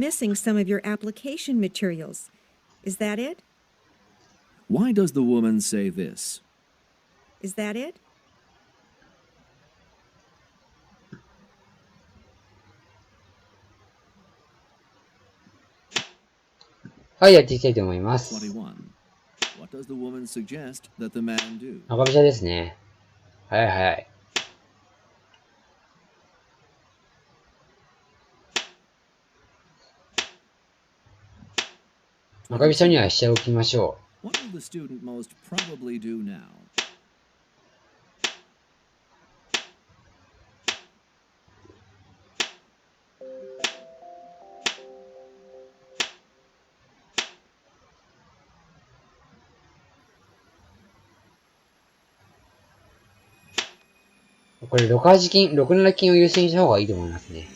Missing some of your application materials. Is that it? Why does the woman say this? Is that it? はい、やっていきたいと思います。21. What does the woman suggest that the man do? 赤飛車ですね。はいはい。赤飛車には飛車を置きましょう。What will the student most probably do now? これ6八金、6七金を優先した方がいいと思いますね。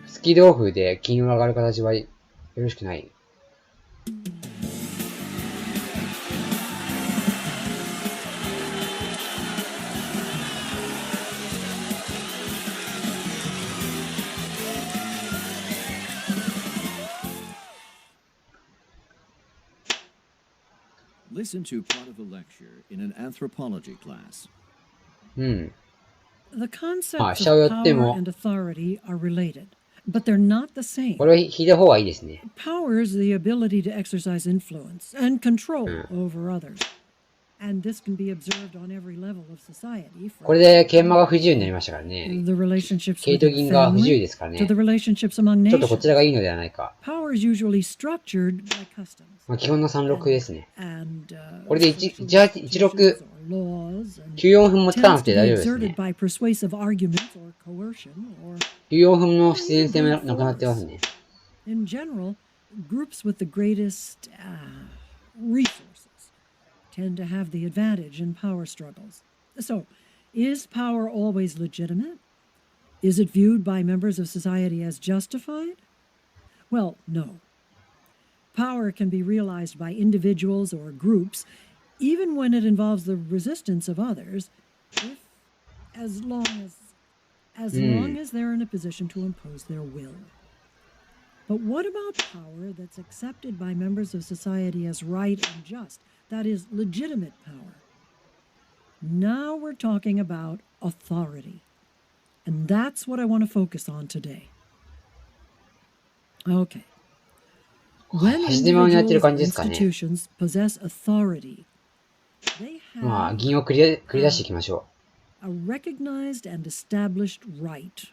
突き同歩で金を上がる形はよろしくない。Listen to part of a lecture in an anthropology class. うん。The concepts まあ、 of 飛車を寄って power も、 and authority are related, but they're not the same. これは引いた方がいいですね。 Power is the ability to exercise influence and control うん。 over others. And this can be observed on every level of society. これで桂馬が不自由になりましたからね。 The relationships 桂と within 銀が不自由 family ですから to ね。 the relationships among ちょっとこちらが nations. いいのではないか。 Power is usually structured by customs まあ、基本の3六ですね。 and これで social 1、16、 institutions or laws and 94分もつかな tends くて to 大 be 丈夫です exerted ね。 by persuasive arguments or coercion or 94分の不自然性もなくなってますね。 in general, groups with the greatest resources tend to have the advantage in power struggles. So, is power always legitimate? Is it viewed by members of society as justified? Well, no. Power can be realized by individuals or groups, even when it involves the resistance of others, if, as long as they're in a position to impose their will. But what about power that's accepted by members of society as right and just? That is legitimate power. Now we're talking about authority. And that's what I want to focus on today. Okay. When 端手間になってる individuals 感 or じですかね。 institutions possess authority, they まあ、 have 銀を繰り出していきましょ a recognized and established right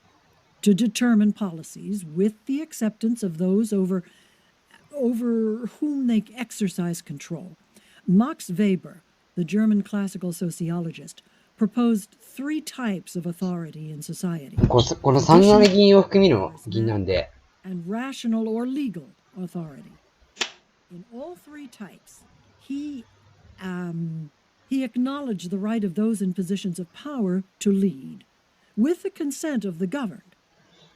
to determine policies with the acceptance of those over whom they exercise control. Max Weber, the German classical sociologist, proposed 3 types of authority in society: う。この3七銀を含みの銀なんで、 and rational or legal authority. In all 3 types, he acknowledged the right of those in positions of power to lead, with the consent of the governed.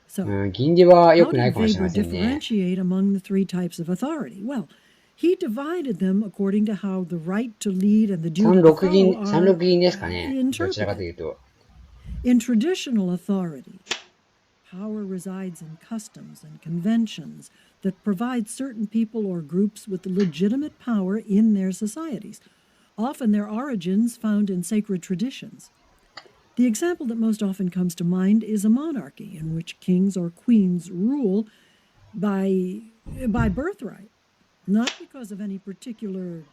So, うん、銀では良 how くない did かもしれ Weber ませんね。 differentiate among the 3 types of authority? Well, he divided them according to how the right to lead and the duty 3 to 六銀、 follow 3 are 六銀ですかね。どちらかと interpreted. いうと。 In traditional authority, power resides in customs and conventions that provide certain people or groups with legitimate power in their societies. Often their origins found in sacred traditions. The example that most often comes to mind is a monarchy in which kings or queens rule by birthright, not because of any particular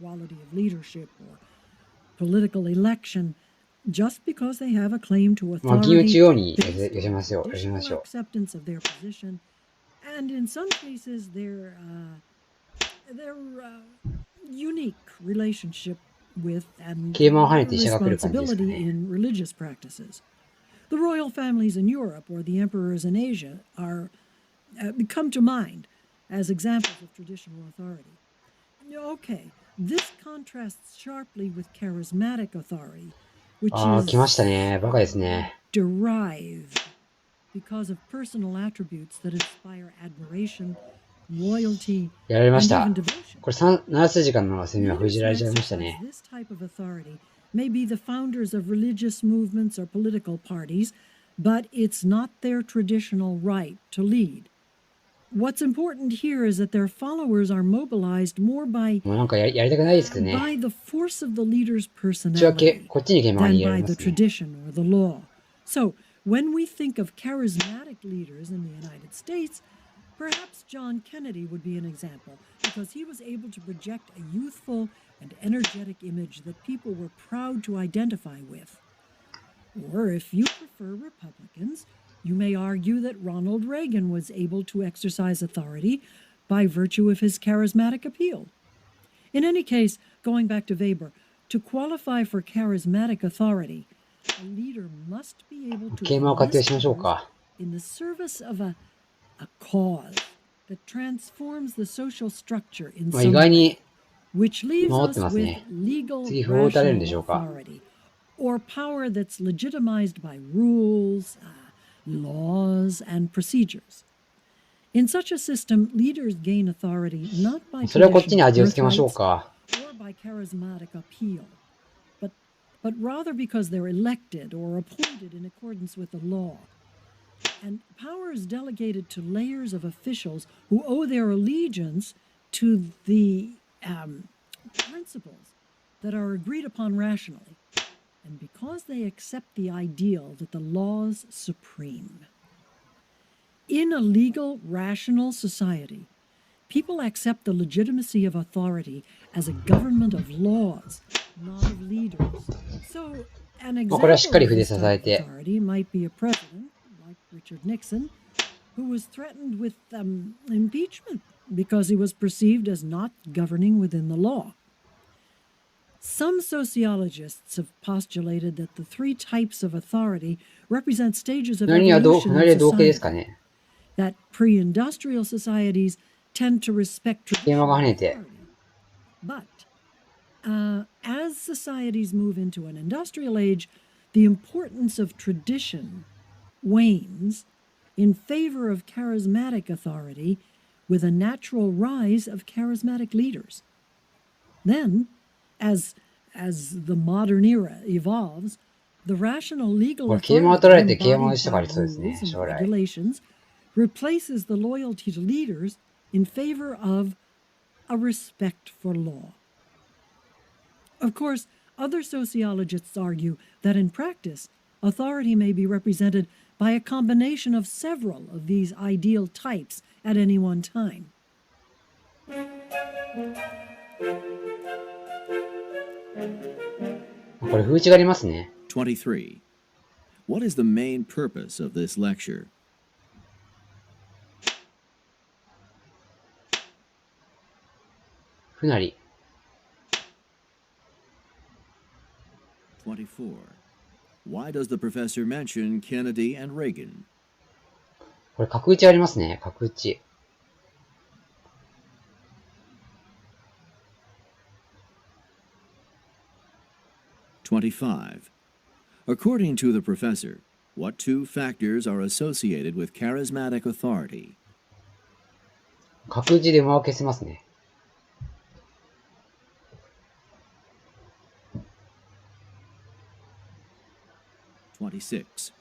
quality of leadership or political election, just because they have a claim to まあ、銀を authority 中央に based 寄せ on ましょう。寄せま traditional しょ acceptance of their position, and in some cases their unique relationship with う。 and 桂馬を跳ねて飛車が来る感じですか responsibility ね。 in religious practices. The royal families in Europe or the emperors in Asia are come to mind as examples of traditional authority. Okay, this contrasts sharply with charismatic authority, which ああ、来ま is したね。バカですね。 derived because of personal attributes that inspire admiration, loyalty, やられま and した。 even devotion. これ7筋間の攻めは封 Leaders じら who れちゃいました exercise ね。 this type of authority may be the founders of religious movements or political parties, but it's not their traditional right to lead. What's important here is that their followers are mobilized more by もうなんかやりたくないですけどね。 by the force of the leader's 内訳、 personality こっちに桂馬が than 逃げられ by ま the すね。 tradition or the law. So, when we think of charismatic leaders in the United States, perhaps John Kennedy would be an example because he was able to project a youthful and energetic image that people were proud to identify with. Or if you prefer Republicans, you may argue that Ronald Reagan was able to exercise authority by virtue of his charismatic appeal. In any case, going back to Weber, to qualify for charismatic authority, a leader must be able to 桂馬を活用 enlist しましょう others か。 in the service of a cause that transforms the social structure in まあ意 some 外 way, に which leaves 回って us ます with ね。 legal 次歩を打たれるんでしょ rational うか。 authority, or power that's legitimized by rules, laws, and procedures. In such a system, leaders gain authority not by それはこっちに traditional 味をつけましょう birthrights か。 or by charismatic appeal, but rather because they're elected or appointed in accordance with the law. And power is delegated to layers of officials who owe their allegiance to the principles that are agreed upon rationally, and because they accept the ideal that the law's supreme. In a legal, rational society, people accept the legitimacy of authority as a government of laws, not of leaders. So, an まあこれは example しっかり of 筆 this 支 type え of て、 authority might be a president, like Richard Nixon, who was threatened with impeachment because he was perceived as not governing within the law. Some sociologists have postulated that the three types of authority represent stages of 隣は evolution 隣 in は同型ですか society. ね。 That pre-industrial societies tend to respect 桂馬 traditional が跳ねて、 authority. But as societies move into an industrial age, the importance of tradition wanes in favor of charismatic authority with a natural rise of charismatic leaders. Then, as the modern era evolves, the rational legal これ桂馬を取られて authority 桂馬の embodied 下があ by りそうですね、 rules and 将来。 regulations replaces the loyalty to leaders in favor of a respect for law. Of course, other sociologists argue that in practice, authority may be represented by a combination of several of these ideal types at any one time. これ封打ちがありますね。 23. What is the main purpose of this lecture? 歩なり。 24. Why does the professor mention Kennedy and Reagan? これ角打ちありますね。角打ち。 25. According to the professor, what two factors are associated with charismatic authority? 角打ちで馬を消せますね。 26.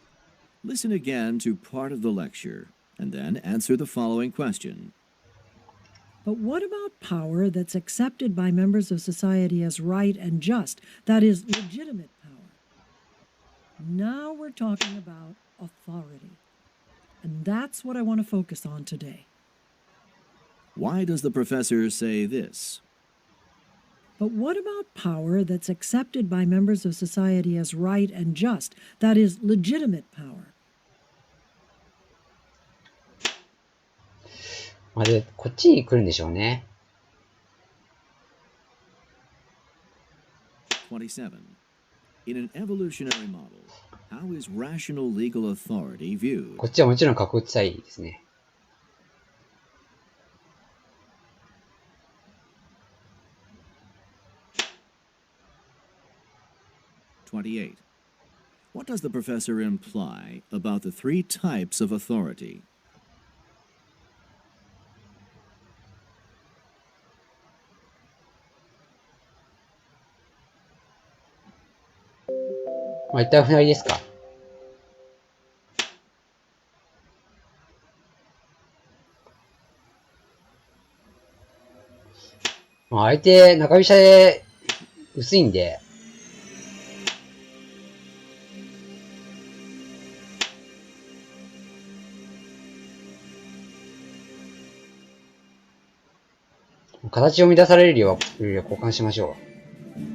Listen again to part of the lecture and then answer the following question. But what about power that's accepted by members of society as right and just, that is, legitimate power? Now we're talking about authority. And that's what I want to focus on today. Why does the professor say this? But what about power that's accepted by members of society as right and just, that is, legitimate power? まあで、こっちに来るんでしょうね。 27. In an evolutionary model, how is rational legal authority viewed? こっちはもちろん角打ちたいですね。 28. What does the professor imply about the three types of authority? まあ、一旦船りですか。まあ、相手、中飛車で薄いんで、形を乱されるよりは交換しましょう。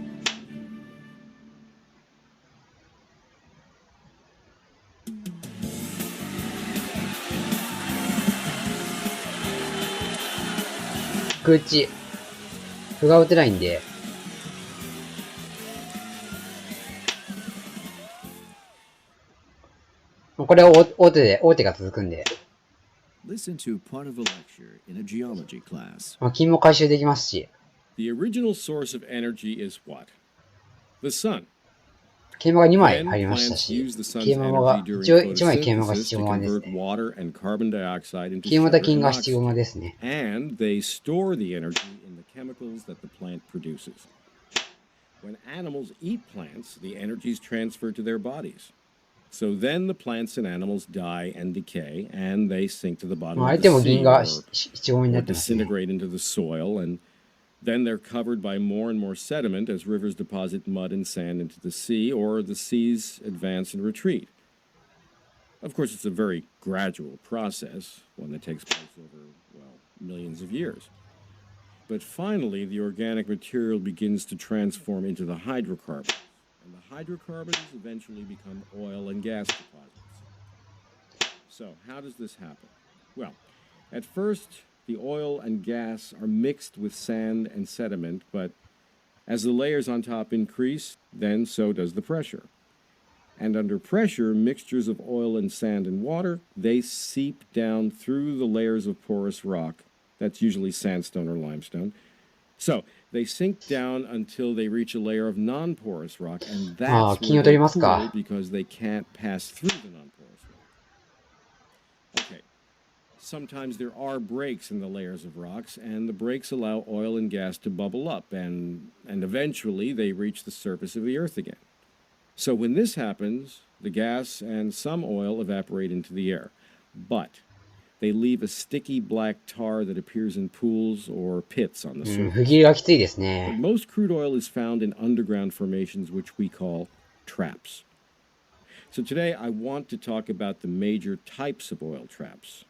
空打歩が打てないんで、これは王手が続くんで、Listen to part of a lecture in a geology class. まあ、金も回収できますし、The original source of energy is what? The sun. 桂馬が2枚 Then 入りました plants し、 use the sun's 桂馬が、 energy 一応 during 1枚桂馬が photosynthesis 七 to 駒です convert ね。 water and carbon dioxide into 桂馬と sugar 金 and が七駒 oxygen. ですね。 And they store the energy in the chemicals that the plant produces. When animals eat plants, the energy is transferred to their bodies. So then the plants and animals die and decay, and they sink to the bottom まあ、 of 相手 the も sea 銀が or 七駒にな or ってますね。 disintegrate into the soil, and then they're covered by more and more sediment as rivers deposit mud and sand into the sea, or the seas advance and retreat. Of course, it's a very gradual process, one that takes place over, well, millions of years. But finally, the organic material begins to transform into the hydrocarbons, and the hydrocarbons eventually become oil and gas deposits. So, how does this happen? Well, at first, the oil and gas are mixed with sand and sediment, but as the layers on top increase, then so does the pressure. And under pressure, mixtures of oil and sand and water, they seep down through the layers of porous rock. That's usually sandstone or limestone. So, they sink down until they reach a layer of non-porous rock, and that's金を where 取 they りますか。 cool because they can't pass through the non-porous rock. Okay. Sometimes there are breaks in the layers of rocks, and the breaks allow oil and gas to bubble up, and eventually they reach the surface of the earth again. So when this happens, the gas and some oil evaporate into the air, but they leave a sticky black tar that appears in pools or pits on the うん、 surface. 不義理がきついです But ね。 most crude oil is found in underground formations, which we call traps. So today I want to talk about the major types of oil traps.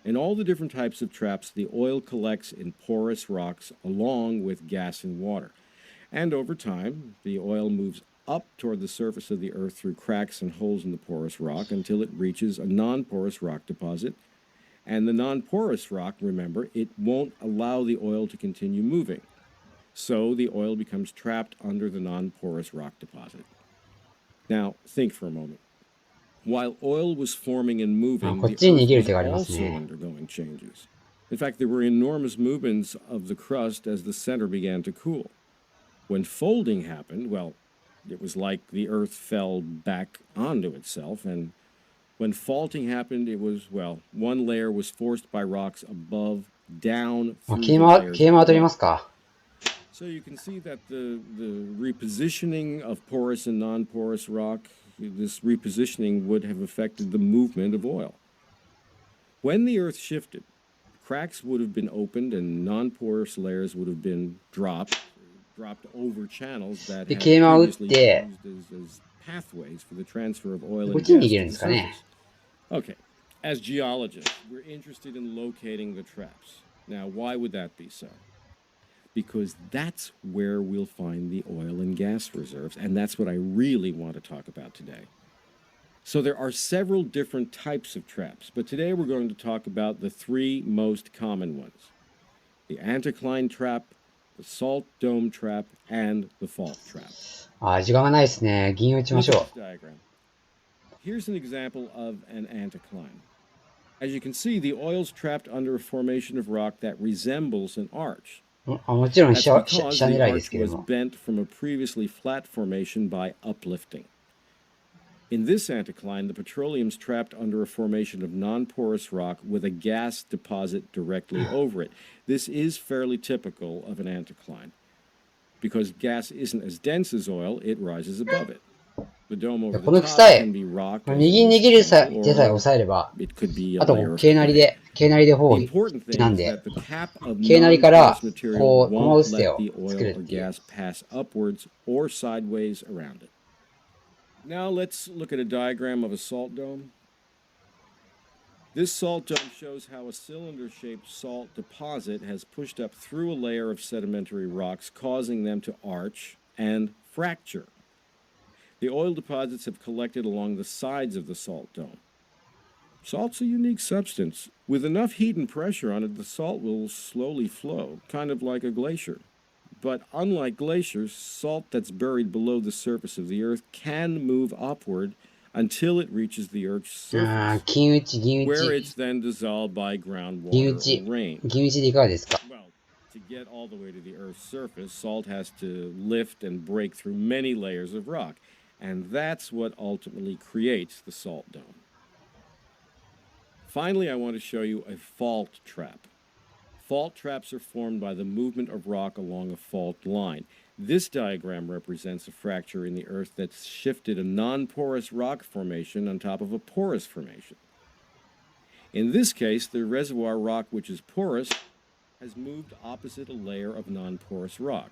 In all the different types of traps, the oil collects in porous rocks along with gas and water. And over time, the oil moves up toward the surface of the earth through cracks and holes in the porous rock until it reaches a non-porous rock deposit. And the non-porous rock, remember, it won't allow the oil to continue moving. So the oil becomes trapped under the non-porous rock deposit. Now, think for a moment. While oil was forming and moving, こっ the ちに逃げる earth 手があ was りますね。 also undergoing changes. In fact, there were enormous movements of the crust as the center began to cool. When folding happened, well, it was like the earth fell back onto itself, and when faulting happened, it was, well, one layer was forced by rocks above down まあ、 through 桂 the 馬、 layers 桂馬は取りま below. すか。 So you can see that the repositioning of porous and non-porous rock, this repositioning would have affected the movement of oil. When the earth shifted, cracks would have been opened and non-porous layers would have been dropped over channels that で、 had 桂馬を打っ previously て、 been used as pathways for the transfer of oil こっ and ちに逃 gas げる to ん the ですかね。 surface. Okay, as geologists, we're interested in locating the traps. Now, why would that be so? Because that's where we'll find the oil and gas reserves, and that's what I really want to talk about today. So there are several different types of traps, but today we're going to talk about the three most common ones: the anticline trap, the salt dome trap, and the fault trap. あ、時間がないですね。銀打ちま Look しょ at this diagram. Here's an example of an anticline. As you can see, the oil's trapped under a formation of rock that resembles an arch. う。もちろん That's 飛 because 車 the 狙いです arch けど was も。 bent from a previously flat formation by uplifting. In this anticline, the petroleum's trapped under a formation of non-porous rock with a gas deposit directly over it. This is fairly typical of an anticline. Because gas isn't as dense as oil, it rises above it. The dome over こ the の top 草へ can be rock, 右に握るさ手さえ押さえれば、 it could be a あと layer of 桂なり clay. で、桂なりで方 The 位 important thing なん is で、 that the cap of 桂なりから non-porous material こう、駒 won't 打つ手 let を the 作る oil っ or ていう。 gas pass upwards or sideways around it. Now let's look at a diagram of a salt dome. This salt dome shows how a cylinder-shaped salt deposit has pushed up through a layer of sedimentary rocks, causing them to arch and fracture. The oil deposits have collected along the sides of the salt dome. Salt's a unique substance. With enough heat and pressure on it, the salt will slowly flow, kind of like a glacier. But unlike glaciers, salt that's buried below the surface of the earth can move upward until it reaches the earth's あ surface, ー、金打ち、銀打 where ち、 it's then dissolved by 銀 groundwater 打ち、 or rain. 銀打ちでいかがですか？ Well, to get all the way to the Earth's surface, salt has to lift and break through many layers of rock, and that's what ultimately creates the salt dome. Finally, I want to show you a fault trap. Fault traps are formed by the movement of rock along a fault line. This diagram represents a fracture in the Earth that's shifted a non-porous rock formation on top of a porous formation. In this case, the reservoir rock, which is porous, has moved opposite a layer of non-porous rock.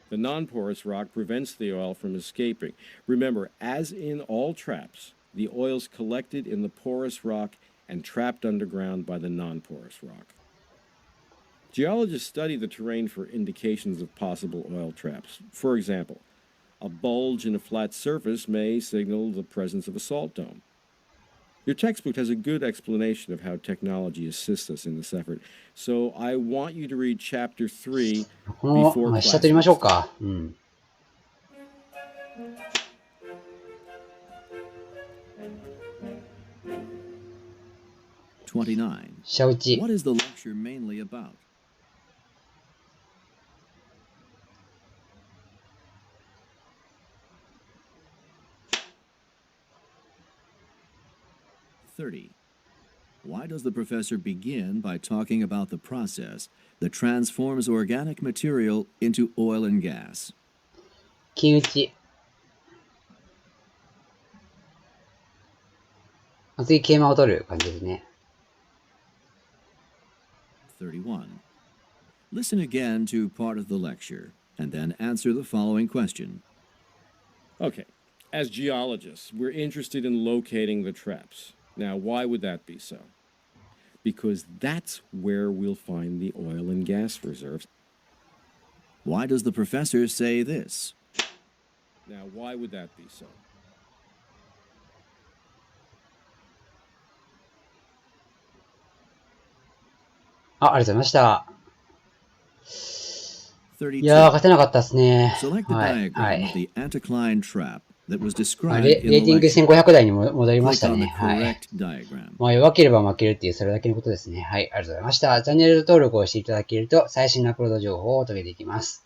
The non-porous rock prevents the oil from escaping. Remember, as in all traps, the oil's collected in the porous rock and trapped underground by the non-porous rock. Geologists study the terrain for indications of possible oil traps. For example, a bulge in a flat surface may signal the presence of a salt dome. Your textbook has a good explanation of how technology assists us in this effort, so I want you to read Chapter 3この、 before まあ、 class 下取りましょう next. か。うん。29. 下打ち。 What is the lecture mainly about? Why does the professor begin by talking about the process that transforms organic material into oil and gas? 金打ち。次、桂馬を取る感じですね。 31. Listen again to part of the lecture and then answer the following question. Okay, as geologists, we're interested in locating the traps. Now, why would that be so? Because that's where we'll find the oil and gas reserves. Why does the professor say this? Now, why would that be so? あ、ありがとうございました。いやー、 32. 勝てなかったですね。 Select the はい。は diagram い of。the anticline trap that was まあ described レ in ーティ the ング lecture. 1500台にも戻りまし Click た on the ね。はい。 correct diagram. まあ、弱ければ負けるっていう、それだけのことですね。はい。ありがとうございました。チャンネル登録をしていただけると、最新のアップロード情報をお届けできます。